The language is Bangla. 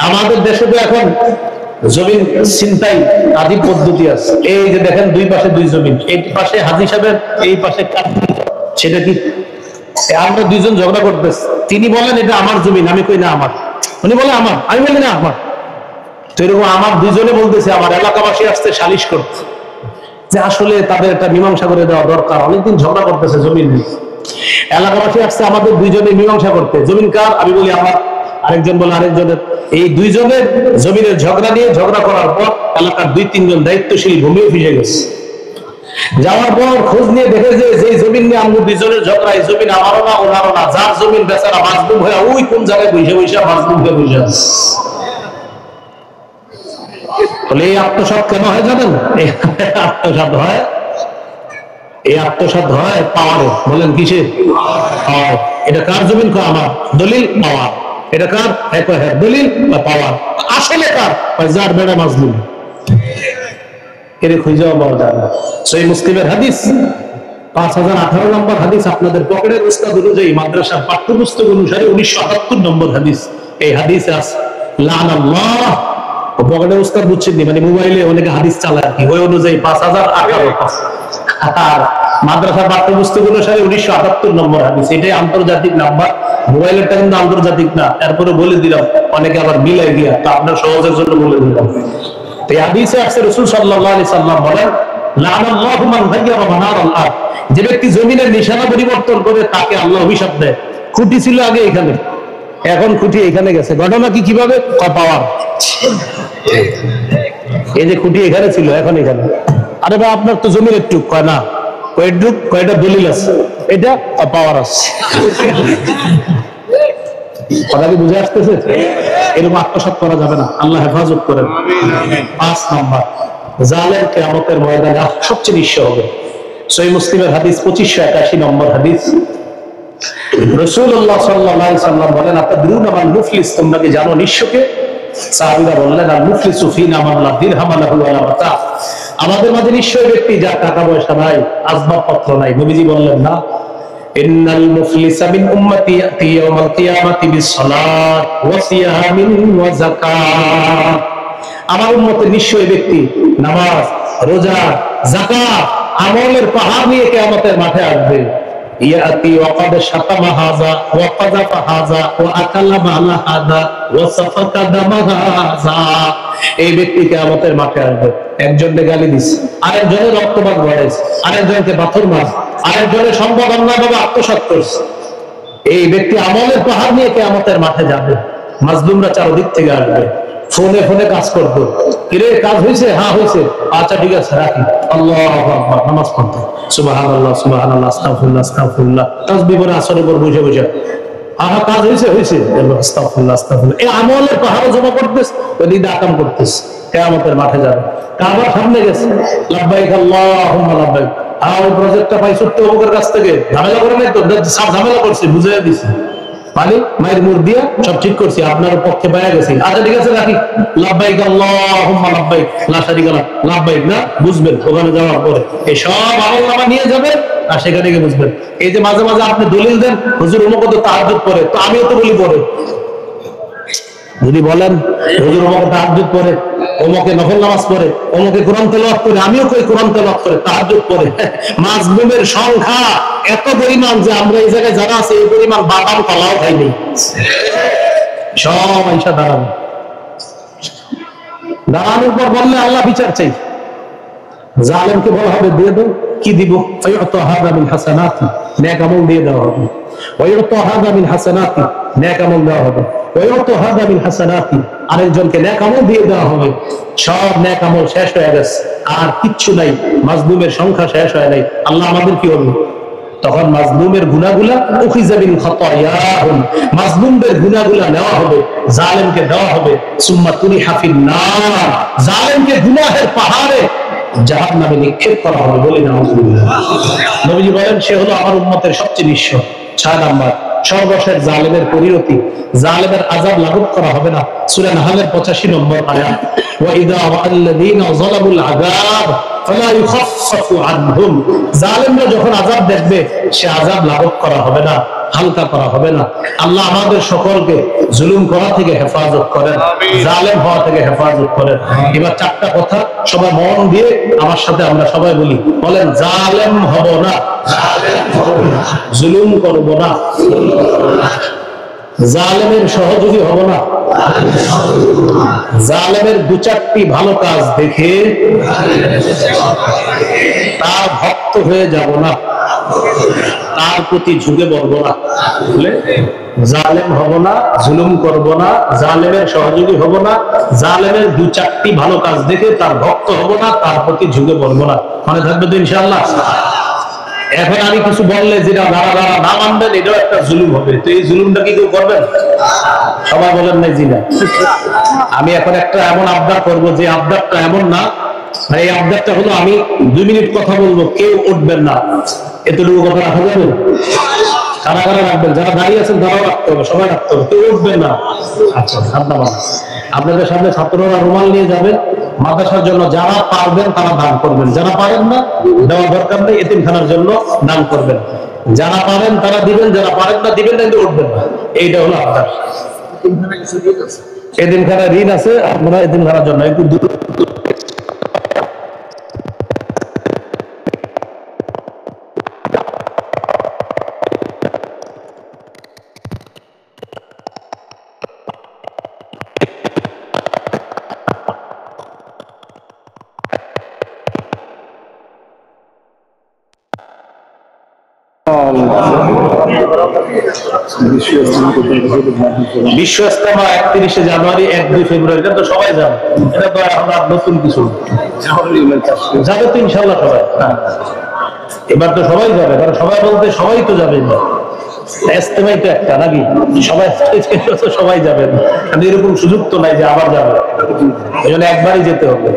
আমাদের দেশে তো এখন জমিন ছিনতাই আদি পদ্ধতি আছে। এই যে দেখেন দুই পাশে দুই জমিন, এই পাশে হাজী সাহেবের, এই পাশে সেটা কি আমরা দুইজন ঝগড়া করতেছি। তিনি বলেন এটা আমার জমিন, আমি কই না আমার, উনি বলে আমার, আমি বলি না আমার। তো এরকম আমার দুইজনে বলতেছে, আমার এলাকাবাসী আসতে সালিশ করতে যে আসলে তাদের একটা মীমাংসা করে দেওয়া দরকার। অনেকদিন ঝগড়া করতেছে জমিন নিয়ে, এলাকাবাসী আসছে আমাদের দুইজনে মীমাংসা করতে। জমিন কার? আমি বলি আমার, আরেকজন বলে আরেকজনের। এই দুইজনের জমিনের ঝগড়া নিয়ে ঝগড়া করার পর এলাকার 2-3 জন দায়িত্বশীল ভূমি অফিসে গেছে। যাওয়ার পর খোঁজ নিয়ে দেখে যে জমিন নিয়ে আমরা দুইজনের ঝগড়া, এই জমিন আমারও না ওনারও না, যার জমিন বেচারা মাজলুম হয়ে ওই কোন জায়গায় বসে বসে মাজলুম হয়ে বসে আছে। বলে এই আত্মসাৎ কেন হয় জানেন? আত্মসাৎ হয়, এই আত্মসাৎ হয় পাওয়ারে। বলেন কিসে? পাওয়ার। এটা কার জমিন? আমার। দলিল? পাওয়ার। এটা কার? হ্যাঁ দলিল বা পাওয়ার। আসলে কার? যার বেড়া মাজলুম। এরে খুঁজে পাওয়া যায় না। সহিহ মুসলিমের হাদিস 5018 নম্বর হাদিস, আপনাদের পকেটের উস্তাদ অনুযায়ী মাদ্রাসার পাঠ্যপুস্তক অনুসারে 1978 নম্বর হাদিস। এই হাদিসে আছে লানাল্লাহ, পকেটের উস্তাদ বুঝছেন নি, মানে মোবাইলে অনেকে হাদিস চালায় কি, ওই অনুযায়ী 5018, আর মাদ্রাসার পাঠ্যপুস্তক অনুসারে 1978 নম্বর হাদিস। এটাই আন্তর্জাতিক নাম্বার, মোবাইলেরটা কিন্তু আন্তর্জাতিক না। এরপরে বলে দিলাম, অনেকে আবার মিলাই দিয়া, তা আপনার সহজের জন্য বলে দিলাম। এই হাদিসে আছে রাসূল সাল্লাল্লাহু আলাইহি সাল্লাম বলেন লানাল্লাহু মান গায়্যারা মানারাল আরদ, যে ব্যক্তি জমিনের নিশানা পরিবর্তন করে তাকে আল্লাহ অভিশাপ দেয়। খুঁটি ছিল আগে এখানে, এখন খুঁটি এখানে গেছে। ঘটনা কি? কিভাবে? পাওয়ার। এই যে খুঁটি এখানে ছিল, এখন এখানে। আরে ভাই আপনার তো জমির একটু, কয় না কয়েকটুক, কয়টা দলিল আছে, এটা পাওয়ার আছে। কথা কি বুঝে আসতেছে? এরকম আত্মসাৎ করা যাবে না, আল্লাহ হেফাজত করেন। 5 নাম্বার, জালেম কিয়ামতের ময়দানে সবচেয়ে নিঃস্ব হবে। সহিহ মুসলিমের হাদিস 2581 নম্বর হাদিস, রাসূলুল্লাহ সাল্লাল্লাহু আলাইহি সাল্লাম বলেন আতাদরুনা মান মুফলিস, তোমরা কি জানো নিঃস্বকে? সাহাবীরা বললেন আল মুফলিসু ফিনা মান লা দিরহাম লাহু ওয়ালা মাতা, আমাদের মাঝে নিঃস্ব ব্যক্তি যার টাকা পয়সা নাই, আসবাবপত্র নাই। নবীজি বললেন না, ইন্নাল মুফলিসা মিন উম্মতি ইয়াতি ইয়াউমাল কিয়ামাতি বিসসালাত ওয়া সিয়ামিন ওয়া যাকাত, আমার উম্মতের নিঃস্ব ব্যক্তি নামাজ, রোজা, যাকাত, আমলের পাহাড় নিয়ে কিয়ামতের মাঠে আসবে। ইয়াতি ওয়া ক্বাদ শাতামা হাযা ওয়া কাযাফা হাযা ওয়া আকালা মালা হাযা ওয়া সাফাকা দামা হাযা, এই ব্যক্তি কিয়ামতের মাঠে আসবে। একজনকে গালি দিছে, আরেকজনের রক্তপাত ঘটাইছে, আরেকজনকে পাথর মারছে, আরেকজনের সম্পদ অন্যায়ভাবে আত্মসাৎ করছে। এই ব্যক্তি আমলের পাহাড় নিয়ে কিয়ামতের মাঠে যাবে। মাজলুমরা চারদিক থেকে আসবে, ফোনে ফোনে কাজ করতো, কিরে কাজ হয়েছে? হ্যাঁ হয়েছে, আচ্ছা ঠিক আছে রাখি, আল্লাহু আকবার, নামাজ পড়তো, সুবহানাল্লাহ সুবহানাল্লাহ, আস্তাগফিরুল্লাহ আস্তাগফিরুল্লাহ, তাসবিহ পড়ে আসরের উপর বসে বসে, আহা কাজ হয়েছে হয়েছে, আস্তাগফিরুল্লাহ আস্তাগফিরুল্লাহ, এই আমলের পাহাড় জমা করতেছ, ওই দাকাম করতেছ। কিয়ামতের মাঠে যাবে, কাবার সামনে গেছে, লাব্বাইক আল্লাহুম্মা লাব্বাইক, ওই প্রজেক্টটা পাইছো তো অমুকের কাছ থেকে, ঝামেলা করে নাই তো? সব ঝামেলা করছে, বুঝাইয়া দিছি, মানে মায়ের মুখ দিয়া সব ঠিক করছি, আপনার পক্ষে পাইয়া গেছি, আচ্ছা ঠিক আছে রাখি, লাব্বাইক আল্লাহুম্মা লাব্বাইক লা শারীকা লাক লাব্বাইক, না বুঝবেন ওখানে যাওয়ার পরে এই সব আমলনামা নিয়ে যাবেন, আর সেখানে গিয়ে বুঝবেন। এই যে মাঝে মাঝে আপনি দলিল দেন, হুজুর অমুক তো তাহাজ্জুদ পড়ে, তো আমিও তো বলি পড়ে, যদি বলেন হুজুর অমুক তাহাজ্জুদ পড়ে, অমুকে নফল নামাজ পড়ে, অমুকে কোরআন তেলাওয়াত করে, আমিও কই কোরআন তেলাওয়াত করে, তাহাজ্জুদ পড়ে। মাজলুমের সংখ্যা এত পরিমাণ যে আমরা এই জায়গায় যারা আছে এই পরিমাণ বাদাম কলাও খাইনি, সব আইসা দাঁড়ানো, দাঁড়ানোর পর বললে আল্লাহ বিচার চাই। জালেমকে বলা হবে দিয়ে দাও, কি দিব? ফায়ুতা হাদা মিন হাসানাতি, নেক আমল দিয়ে দেওয়া হবে। ওয়ায়ুতা হাদা মিন হাসানাতি, নেক আমল দেওয়া হবে। ওয়ায়ুতা হাদা মিন হাসানাতি, আরেকজনকে নেক আমল দিয়ে দেওয়া হবে। সব নেক আমল শেষ হয়ে গেছে, আর কিচ্ছু নাই, মাজলুমের সংখ্যা শেষ হয় নাই। আল্লাহ আমাদের কি হবে? তখন মাজলুমের গুনাহগুলা উখিযা বিল খাতায়াহুম, মাজলুমদের গুনাহগুলা নেওয়া হবে, জালেমকে দেওয়া হবে। সুম্মা তুরিহা ফিন নার, জালেমকে গুনাহের পাহাড়ে জাহান্নামে নিক্ষেপ করা হবে। বলি নাউযুবিল্লাহ। নবীজি বলেন সে হলো আমার উম্মতের সবচেয়ে নিঃস্ব। 6 নাম্বার, সর্বশেষ জালেমের পরিণতি, জালেমের আযাব লাঘব করা হবে না। সূরা নাহলের 85 নম্বর আয়াত, ওয়া ইযা রাআল্লাযীনা যালামুল আযাব ফালা ইউখাফফাফু আনহুম, জালেমরা যখন আযাব দেখবে সে আযাব লাঘব করা হবে না, হালকা করা হবে না। আল্লাহ আমাদের সকলকে জুলুম করা থেকে হেফাজত করেন, জালেম হওয়া থেকে হেফাজত করেন। এবার চারটা কথা সবাই মন দিয়ে আমার সাথে আমরা সবাই বলি, বলেন জালেম হব না, জুলুম করব না, জালেমের সহযোগী হব না, জালেমের দু চারটি ভালো কাজ দেখে তার ভক্ত হয়ে যাব না, তার প্রতি ঝুঁকে পড়বো না। জালেম হব না, জুলুম করব না, জালেমের সহযোগী হব না, জালেমের দু চারটি ভালো কাজ দেখে তার ভক্ত হব না, তার প্রতি ঝুঁকে পড়বো না। মনে থাকবে তো ইনশাআল্লাহ? এখন আমি কিছু বললে যেটা যারা না মানবেন এটাও একটা জুলুম হবে, তো এই জুলুমটা কি কেউ করবেন? সবাই বলেন নাই জি না। আমি এখন একটা এমন আবদার করবো যে আবদারটা এমন না, এই আবদারটা হলো আমি 2 মিনিট কথা বলবো, কেউ উঠবেন না, এতটুকু কথা রাখা যাবে? কারা কারা রাখবেন? যারা দাঁড়িয়ে আছেন তারাও রাখতে হবে, সবাই রাখতে হবে, কেউ উঠবেন না। আচ্ছা, আপনাদের সামনে ছাত্ররা রুমাল নিয়ে যাবে, মাদ্রাসার জন্য যারা পারবেন তারা দান করবেন, যারা পারেন না দেওয়ার দরকার নেই, এতিমখানার জন্য দান করবেন। যারা পারেন তারা দিবেন, যারা পারেন না দিবেন না, কিন্তু উঠবেন না। এইটা হলো আবদার। এতিমখানা ঋণ আছে, আপনারা এতিমখানার জন্য একটু দ্রুত বিশ্ব ইজতেমা 31 জানুয়ারি 1-2 ফেব্রুয়ারি, এটা তো সবাই যাবে, এটা তো এখন আর নতুন কিছু যাবে তো ইনশাআল্লাহ সবাই। এবার তো সবাই যাবে, কারণ সবাই বলতে সবাই তো যাবে না, ইজতেমাই তো একটা নাকি, সবাই যাবেন, এরকম সুযোগ তো নাই যে আবার যাবে, এই জন্য একবারই যেতে হবে।